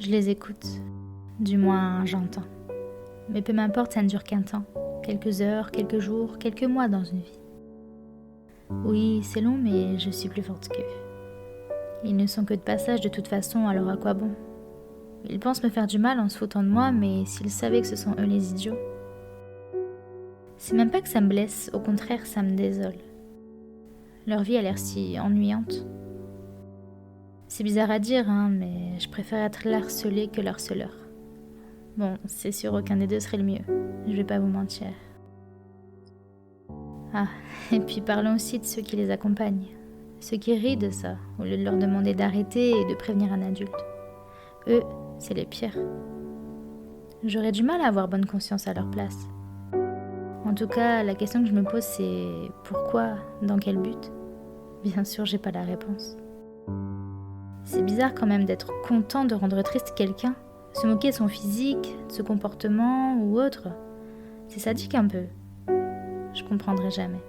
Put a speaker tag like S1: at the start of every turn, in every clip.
S1: Je les écoute, du moins j'entends. Mais peu m'importe, ça ne dure qu'un temps. Quelques heures, quelques jours, quelques mois dans une vie. Oui, c'est long, mais je suis plus forte qu'eux. Ils ne sont que de passage de toute façon, alors à quoi bon? Ils pensent me faire du mal en se foutant de moi, mais s'ils savaient que ce sont eux les idiots. C'est même pas que ça me blesse, au contraire, ça me désole. Leur vie a l'air si ennuyante. C'est bizarre à dire, mais je préfère être l'harcelé que l'harceleur. Bon, c'est sûr, aucun des deux serait le mieux. Je vais pas vous mentir. Ah, et puis parlons aussi de ceux qui les accompagnent. Ceux qui rient de ça, au lieu de leur demander d'arrêter et de prévenir un adulte. Eux, c'est les pires. J'aurais du mal à avoir bonne conscience à leur place. En tout cas, la question que je me pose, c'est pourquoi, dans quel but? Bien sûr, j'ai pas la réponse. C'est bizarre quand même d'être content de rendre triste quelqu'un, se moquer de son physique, de ce comportement ou autre. C'est sadique un peu. Je comprendrai jamais.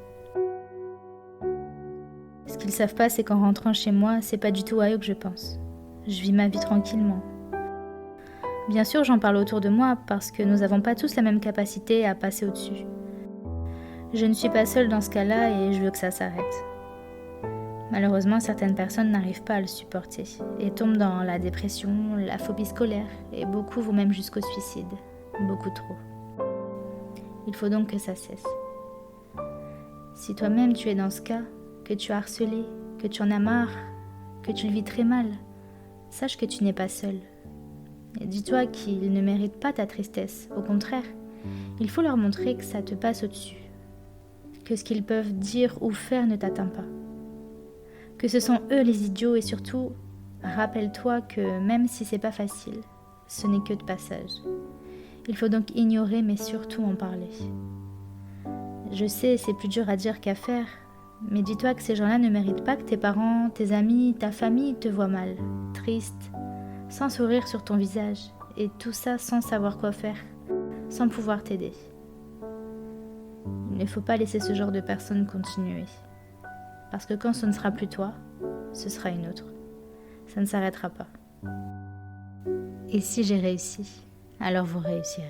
S1: Ce qu'ils savent pas, c'est qu'en rentrant chez moi, c'est pas du tout à eux que je pense. Je vis ma vie tranquillement. Bien sûr, j'en parle autour de moi parce que nous n'avons pas tous la même capacité à passer au-dessus. Je ne suis pas seule dans ce cas-là et je veux que ça s'arrête. Malheureusement, certaines personnes n'arrivent pas à le supporter et tombent dans la dépression, la phobie scolaire et beaucoup vont même jusqu'au suicide. Beaucoup trop. Il faut donc que ça cesse. Si toi-même tu es dans ce cas, que tu as harcelé, que tu en as marre, que tu le vis très mal, sache que tu n'es pas seul. Et dis-toi qu'ils ne méritent pas ta tristesse. Au contraire, il faut leur montrer que ça te passe au-dessus. Que ce qu'ils peuvent dire ou faire ne t'atteint pas. Que ce sont eux les idiots et surtout, rappelle-toi que même si c'est pas facile, ce n'est que de passage. Il faut donc ignorer mais surtout en parler. Je sais, c'est plus dur à dire qu'à faire, mais dis-toi que ces gens-là ne méritent pas que tes parents, tes amis, ta famille te voient mal, triste, sans sourire sur ton visage, et tout ça sans savoir quoi faire, sans pouvoir t'aider. Il ne faut pas laisser ce genre de personnes continuer. Parce que quand ce ne sera plus toi, ce sera une autre. Ça ne s'arrêtera pas. Et si j'ai réussi, alors vous réussirez.